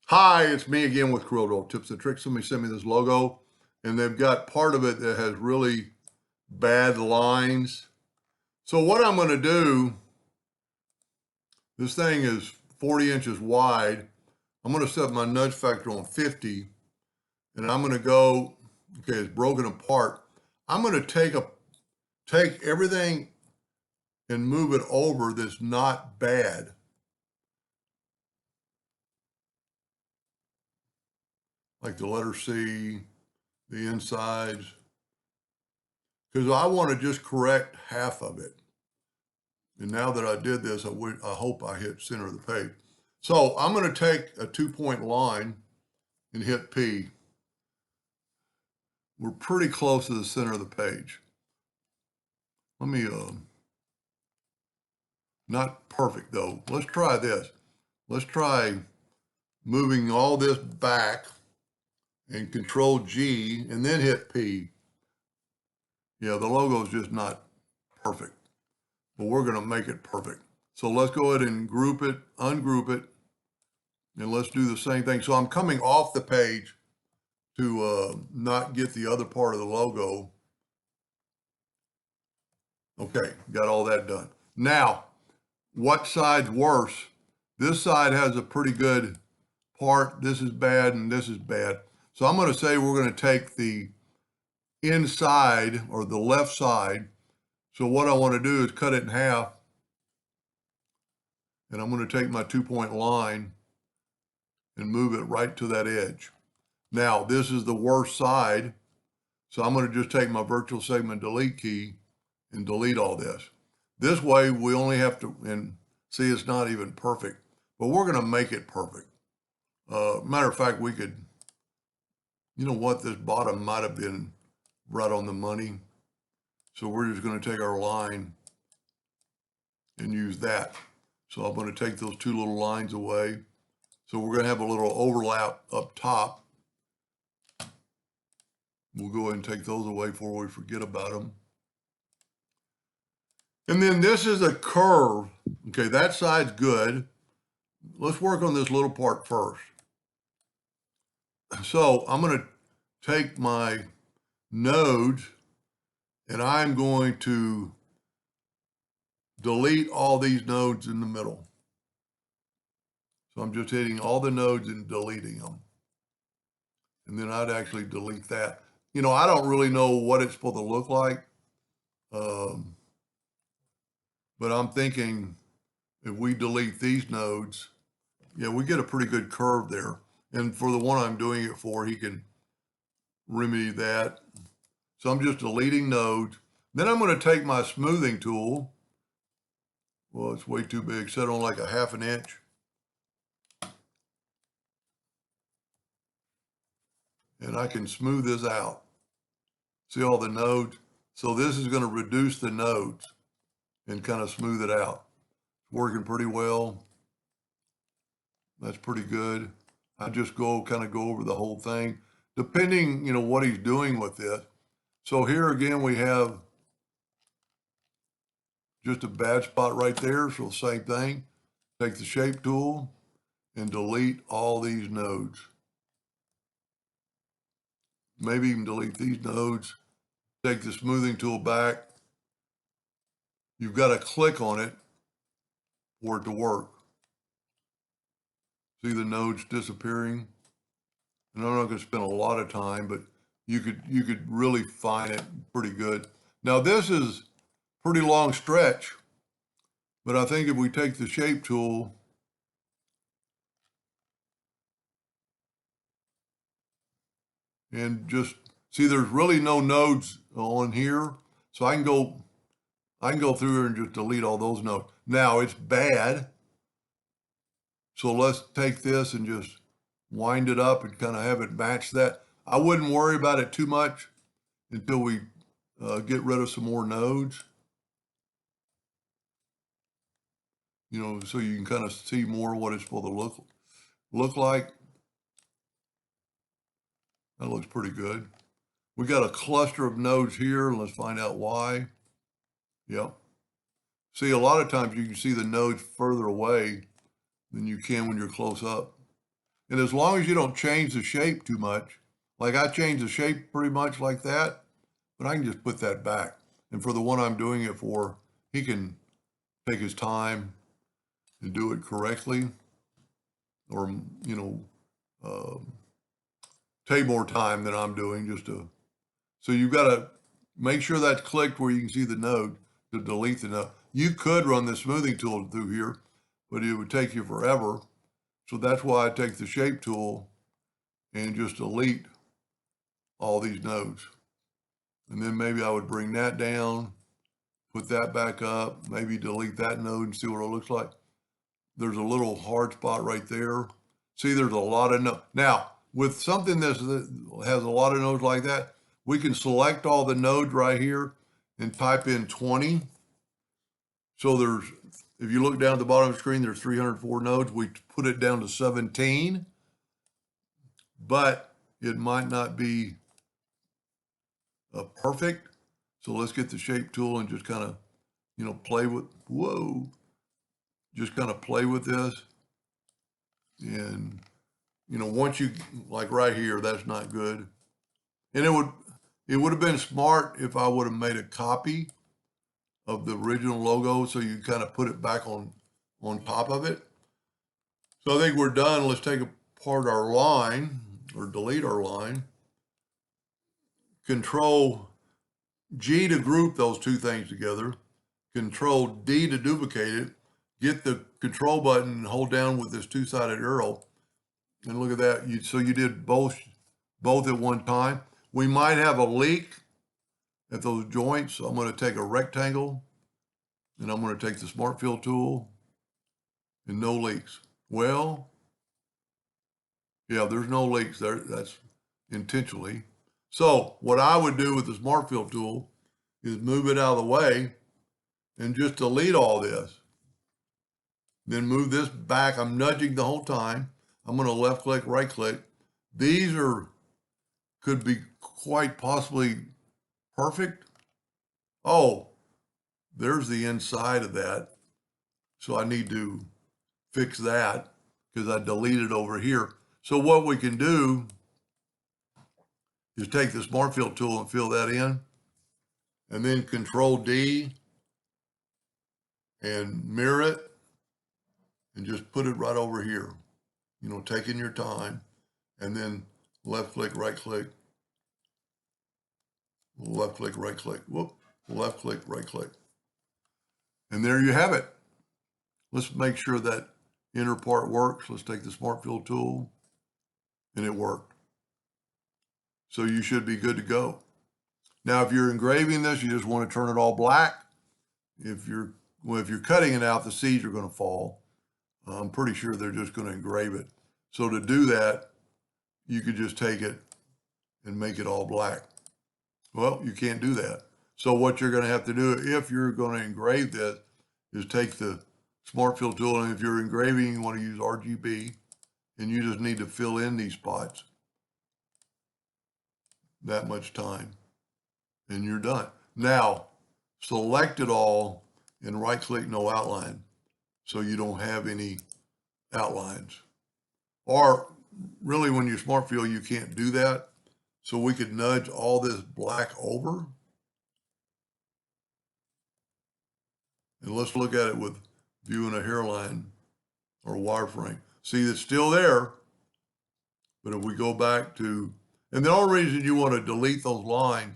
Hi, it's me again with Corel Tips and Tricks. Somebody sent me this logo, and they've got part of it that has really bad lines. So what I'm going to do, this thing is 40 inches wide. I'm going to set my nudge factor on 50, and I'm going to go, okay, it's broken apart. I'm going to take everything and move it over that's not bad. Like the letter C, the insides, because I want to just correct half of it. And now that I did this, I hope I hit center of the page. So I'm going to take a 2-point line and hit P. We're pretty close to the center of the page. Let me, not perfect though. Let's try this. Let's try moving all this back and Control G and then hit P. Yeah, the logo is just not perfect, but we're going to make it perfect. So let's go ahead and group it, ungroup it, and let's do the same thing. So I'm coming off the page to not get the other part of the logo. Okay, got all that done. Now, what side's worse? This side has a pretty good part. This is bad and this is bad. So I'm going to say we're going to take the inside or the left side. So what I want to do is cut it in half. And I'm going to take my 2-point line and move it right to that edge. Now, this is the worst side. So I'm going to just take my virtual segment delete key and delete all this. This way we only have to, and see it's not even perfect, but we're going to make it perfect. Matter of fact, we could, you know what, this bottom might have been right on the money. So we're just going to take our line and use that. So I'm going to take those two little lines away. So we're going to have a little overlap up top. We'll go ahead and take those away before we forget about them. And then this is a curve. Okay, that side's good. Let's work on this little part first. So I'm going to take my nodes and I'm going to delete all these nodes in the middle. So I'm just hitting all the nodes and deleting them. And then I'd actually delete that. You know, I don't really know what it's supposed to look like. But I'm thinking if we delete these nodes, yeah, we get a pretty good curve there. And for the one I'm doing it for, he can remedy that. So I'm just deleting nodes. Then I'm going to take my smoothing tool. Well, it's way too big. Set on like a 1/2 inch. And I can smooth this out. See all the nodes? So this is going to reduce the nodes and kind of smooth it out. It's working pretty well. That's pretty good. I just kind of go over the whole thing, depending, you know, what he's doing with this. So here again, we have just a bad spot right there. So same thing, take the shape tool and delete all these nodes. Maybe even delete these nodes, take the smoothing tool back. You've got to click on it for it to work. See the nodes disappearing? And I'm not going to spend a lot of time, but you could really find it pretty good. Now this is pretty long stretch, but I think if we take the shape tool and just see, there's really no nodes on here. So I can go through here and just delete all those nodes. Now it's bad. So let's take this and just wind it up and kind of have it match that. I wouldn't worry about it too much until we get rid of some more nodes. You know, so you can kind of see more what it's supposed to look like. That looks pretty good. We got a cluster of nodes here. Let's find out why. Yep. See, a lot of times you can see the nodes further away than you can when you're close up. And as long as you don't change the shape too much, like I changed the shape pretty much like that, but I can just put that back. And for the one I'm doing it for, he can take his time and do it correctly, or, you know, take more time than I'm doing just to, so you've got to make sure that's clicked where you can see the node to delete the node. You could run the smoothing tool through here, but it would take you forever. So that's why I take the shape tool and just delete all these nodes. And then maybe I would bring that down, put that back up, maybe delete that node and see what it looks like. There's a little hard spot right there. See, there's a lot of nodes. Now, with something that has a lot of nodes like that, we can select all the nodes right here and type in 20. So there's, if you look down at the bottom of the screen, there's 304 nodes. We put it down to 17, but it might not be perfect. So let's get the shape tool and just kind of, you know, play with, whoa, just kind of play with this. And, you know, once you, like right here, that's not good. And it would have been smart if I would have made a copy of the original logo so you kind of put it back on top of it. So I think we're done. Let's take apart our line or delete our line. Control G to group those two things together. Control D to duplicate it. Get the control button and hold down with this two-sided arrow. And look at that. So you did both at one time. We might have a leak at those joints. So I'm going to take a rectangle and I'm going to take the Smart Fill tool and no leaks. Well, yeah, there's no leaks there. That's intentionally. So what I would do with the Smart Fill tool is move it out of the way and just delete all this. Then move this back. I'm nudging the whole time. I'm going to left click, right click. These could be quite possibly perfect. Oh, there's the inside of that. So I need to fix that because I deleted over here. So what we can do is take the Smart Fill tool and fill that in, and then Control D and mirror it and just put it right over here. You know, taking your time, and then left click, right click, left click, right click, whoop, left click, right click. And there you have it. Let's make sure that inner part works. Let's take the Smart Fill tool, and it worked. So you should be good to go. Now, if you're engraving this, you just want to turn it all black. If you're cutting it out, the seeds are going to fall. I'm pretty sure they're just going to engrave it. So to do that, you could just take it and make it all black. Well, you can't do that. So what you're going to have to do if you're going to engrave this is take the Smart Fill tool, and if you're engraving, you want to use RGB, and you just need to fill in these spots that much time, and you're done. Now, select it all and right click no outline so you don't have any outlines. Or really when you Smart Fill, you can't do that. So we could nudge all this black over. And let's look at it with viewing a hairline or wireframe. See, it's still there. But if we go back to, and the only reason you want to delete those lines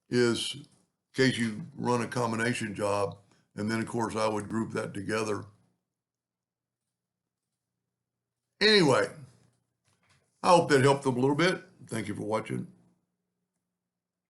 is in case you run a combination job. And then of course I would group that together. Anyway, I hope that helped them a little bit. Thank you for watching.